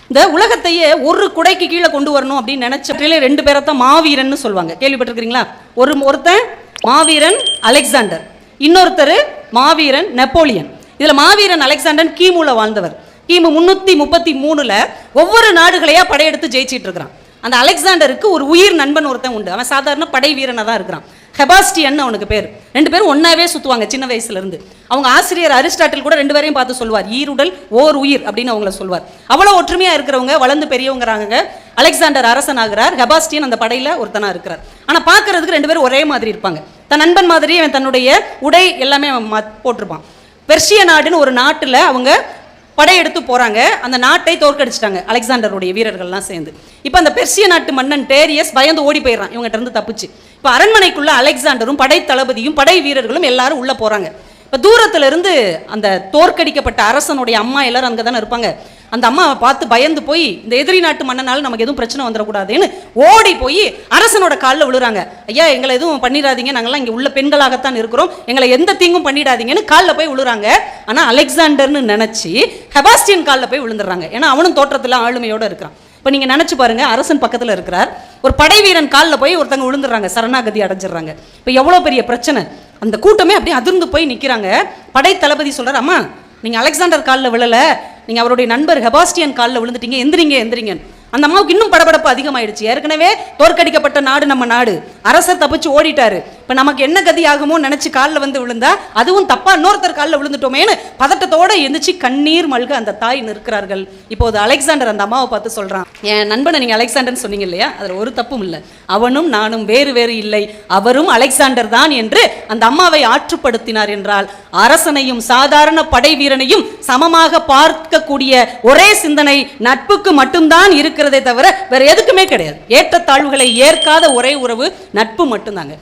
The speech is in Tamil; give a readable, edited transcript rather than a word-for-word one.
இந்த உலகத்தையே ஒரு குடைக்கு கீழே கொண்டு வரணும் அப்படின்னு நினைச்ச ரெண்டு பேரை தான் மாவீரன் சொல்லுவாங்க. கேள்விப்பட்டிருக்கீங்களா? ஒருத்தன் மாவீரன் அலெக்சாண்டர், இன்னொருத்தர் மாவீரன் நெப்போலியன். இதுல மாவீரன் அலெக்சாண்டர் கிமுல வாழ்ந்தவர். கிமு 333ல ஒவ்வொரு நாடுகளையா படையெடுத்து ஜெயிச்சிட்டு இருக்கிறான். அந்த அலெக்சாண்டருக்கு ஒரு உயிர் நண்பன் ஒருத்தன் உண்டு. அவன் சாதாரண படை வீரனா தான் இருக்கிறான். ஹெபாஸ்டியன் அவனுக்கு பேர். ரெண்டு பேரும் ஒன்னாவே சுத்துவாங்க சின்ன வயசுல இருந்து. அவங்க ஆசிரியர் அரிஸ்டாட்டில் கூட ரெண்டு பேரையும் பார்த்து சொல்வார், ஈருடல் ஓர் உயிர் அப்படின்னு அவங்கள சொல்வார். அவ்வளவு ஒற்றுமையா இருக்கிறவங்க, வளர்ந்து பெரியவங்கிறாங்க. அலெக்சாண்டர் அரசன் ஆகிறார், ஹெபாஸ்டியன் அந்த படையில ஒருத்தனா இருக்கிறார். ஆனா பாக்குறதுக்கு ரெண்டு பேரும் ஒரே மாதிரி இருப்பாங்க. தன் நண்பன் மாதிரியே அவன் தன்னுடைய உடை எல்லாமே போட்டிருப்பான். பெர்ஷிய நாடுன்னு ஒரு நாட்டுல அவங்க படையெடுத்து போறாங்க. அந்த நாட்டை தோற்கடிச்சிட்டாங்க அலெக்சாண்டருடைய வீரர்கள்லாம் சேர்ந்து. இப்போ அந்த பெர்சிய நாட்டு மன்னன் டேரியஸ் பயந்து ஓடி போயிடறான் இவங்ககிட்ட இருந்து தப்பிச்சு. இப்போ அரண்மனைக்குள்ள அலெக்சாண்டரும் படை தளபதியும் படை வீரர்களும் எல்லாரும் உள்ள போறாங்க. இப்போ தூரத்துல இருந்து அந்த தோற்கடிக்கப்பட்ட அரசனுடைய அம்மா எல்லாரும் அங்கே தானே இருப்பாங்க. அந்த அம்மாவை பார்த்து பயந்து போய் இந்த எதிரி நாட்டு மன்னனால நமக்கு எதுவும் பிரச்சனை வந்துடக்கூடாதுன்னு ஓடி போய் அரசனோட காலில் விழுறாங்க. ஐயா, எங்களை எதுவும் பண்ணிடாதீங்க, நாங்கள்லாம் இங்கே உள்ள பெண்களாகத்தான் இருக்கிறோம், எங்களை எந்த தீங்கும் பண்ணிடாதீங்கன்னு காலில் போய் விழுறாங்க. ஆனால் அலெக்சாண்டர்னு நினைச்சு ஹெபாஸ்டியன் காலில் போய் விழுந்துடுறாங்க. ஏன்னா அவனும் தோற்றத்தில் ஆளுமையோட இருக்கிறான். இப்போ நீங்க நினைச்சு பாருங்க, அரசன் பக்கத்தில் இருக்கிறார், ஒரு படை வீரன் காலில் போய் ஒருத்தங்க விழுந்துடுறாங்க, சரணாகதி அடைஞ்சிடறாங்க. இப்போ எவ்வளோ பெரிய பிரச்சனை! அந்த கூட்டமே அப்படியே அதிர்ந்து போய் நிற்கிறாங்க. படை தளபதி சொல்றார், அம்மா நீங்க அலெக்சாண்டர் காலில் விழல, நீங்க அவருடைய நண்பர் ஹெபாஸ்டியன் காலில் விழுந்துட்டீங்க, எந்திரிங்க. அந்த அம்மாவுக்கு இன்னும் படபடப்பு அதிகமாயிடுச்சு. ஏற்கனவே தோற்கடிக்கப்பட்ட நாடு நம்ம நாடு, அரசர் தப்பிச்சு ஓடிட்டாரு. இப்ப நமக்கு என்ன கதி ஆகுமோ நினைச்சு காலில் வந்து விழுந்தா, அதுவும் தப்பா இன்னொருத்தர் காலில் விழுந்துட்டோமேன்னு பதட்டத்தோட எந்திரிச்சு கண்ணீர் மல்க அந்த தாய் நிற்கிறார்கள். இப்போது அலெக்சாண்டர் அந்த அம்மாவை பார்த்து சொல்றான், என் நண்பனை நீங்க அலெக்சாண்டர் சொன்னீங்க இல்லையா, அதுல ஒரு தப்பும் இல்லை, அவனும் நானும் வேறு இல்லை, அவரும் அலெக்சாண்டர் தான் என்று அந்த அம்மாவை ஆற்றுப்படுத்தினார். என்றால் அரசனையும் சாதாரண படை வீரனையும் சமமாக பார்க்கக்கூடிய ஒரே சிந்தனை நட்புக்கு மட்டும்தான் இருக்கிறதே தவிர வேற எதுக்குமே கிடையாது. ஏற்றத்தாழ்வுகளை ஏற்காத ஒரே உறவு நட்பு மட்டும்தாங்க.